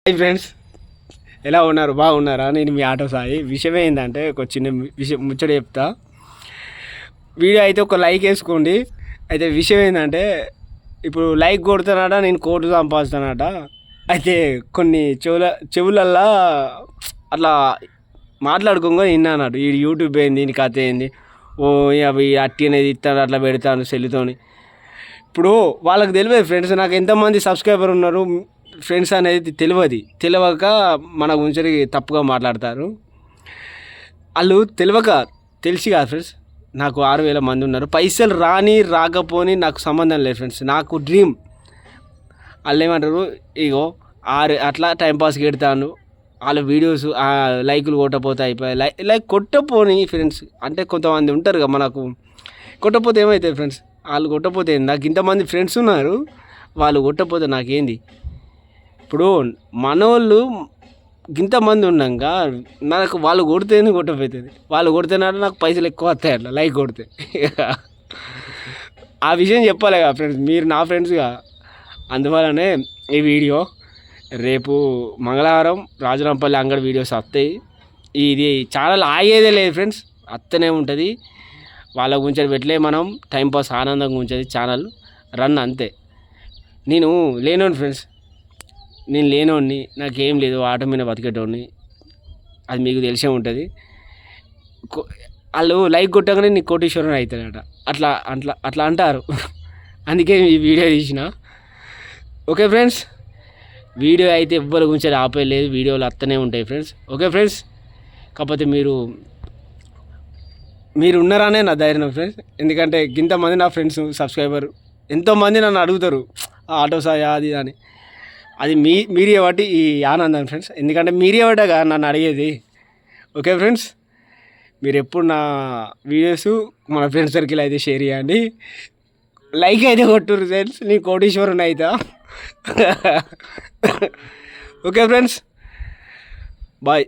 Hi friends, ఎలా ఉన్నారు? బాగున్నారా? నేను మీ ఆటో సాయి. విషయం ఏంటంటే ఒక చిన్న విషయం ముచ్చట చెప్తా. వీడియో అయితే ఒక లైక్ వేసుకోండి. అయితే విషయం ఏంటంటే ఇప్పుడు లైక్ కొడుతున్నాడ, నేను కోట్లు సంపాదిస్తానట. అయితే కొన్ని చెవులల్లా అట్లా మాట్లాడుకోగా విన్నాడు. ఈ యూట్యూబ్ ఏంది, దీని కథ ఏంది, ఓ అవి అట్టి అనేది ఇస్తాను, అట్లా పెడతాను సెల్లుతోని. ఇప్పుడు వాళ్ళకి తెలియదు ఫ్రెండ్స్, నాకు ఎంతమంది సబ్స్క్రైబర్ ఉన్నారు ఫ్రెండ్స్ అనేది తెలియక మన గురించి తప్పుగా మాట్లాడతారు. వాళ్ళు తెలిసి కాదు ఫ్రెండ్స్. నాకు 6,000 మంది ఉన్నారు. పైసలు రాకపోని నాకు సంబంధం లేదు ఫ్రెండ్స్. నాకు డ్రీమ్. వాళ్ళు ఏమంటారు, ఇగో అట్లా టైంపాస్కి పెడతాను, వాళ్ళ వీడియోస్ లైకులు కొట్టపోతే అయిపోయాయి. లైక్ కొట్టపోని ఫ్రెండ్స్. అంటే కొంతమంది ఉంటారు కదా మనకు, కొట్టపోతే ఏమవుతుంది ఫ్రెండ్స్? వాళ్ళు కొట్టపోతే నాకు ఇంతమంది ఫ్రెండ్స్ ఉన్నారు, వాళ్ళు కొట్టపోతే నాకేంది? ఇప్పుడు మనోళ్ళు ఇంతమంది ఉన్నాక నాకు వాళ్ళు కొడితేనే కొట్టపోతుంది. వాళ్ళు కొడితేనంటే నాకు పైసలు ఎక్కువ వస్తాయి అట్లా లైక్ కొడితే. ఆ విషయం చెప్పాలి కదా ఫ్రెండ్స్, మీరు నా ఫ్రెండ్స్గా. అందువల్లనే ఈ వీడియో రేపు మంగళవారం రాజరాంపల్లి అంగడి వీడియోస్ వస్తాయి. ఇది ఛానల్ ఆగేదే లేదు ఫ్రెండ్స్, వస్తూనే ఉంటుంది. వాళ్ళ గురించి పెట్టలే, మనం టైంపాస్ ఆనందంగా ఉంచేది ఛానల్ రన్ అంతే. నేను లేనోని ఫ్రెండ్స్, నేను లేనోడిని, నాకేం లేదు, ఆటో మీద బతికేటోడిని. అది మీకు తెలిసే ఉంటుంది. వాళ్ళు లైక్ కొట్టగానే నీకు కోటీశ్వరుని అవుతాడట, అట్లా అట్లా అట్లా అంటారు. అందుకే ఈ వీడియో తీసిన. ఓకే ఫ్రెండ్స్, వీడియో అయితే ఎవ్వరి గురించి ఆపేయలేదు, వీడియోలు వస్తూనే ఉంటాయి ఫ్రెండ్స్. ఓకే ఫ్రెండ్స్, కాకపోతే మీరు ఉన్నారనే నా ధైర్యం ఫ్రెండ్స్. ఎందుకంటే ఇంతమంది నా ఫ్రెండ్స్ సబ్స్క్రైబర్ ఎంతోమంది నన్ను అడుగుతారు ఆటో సాయా అది అని. అది మీరే బట్టి ఈ ఆనందం ఫ్రెండ్స్. ఎందుకంటే మీరే బట్టగా నన్ను అడిగేది. ఓకే ఫ్రెండ్స్, మీరు ఎప్పుడు నా వీడియోస్ మన ఫ్రెండ్స్ సర్కిల్ అయితే షేర్ చేయండి, లైక్ అయితే కొట్టుర్రు ఫ్రెండ్స్. నేను కోటీశ్వరుని అవుతా. Okay friends, bye.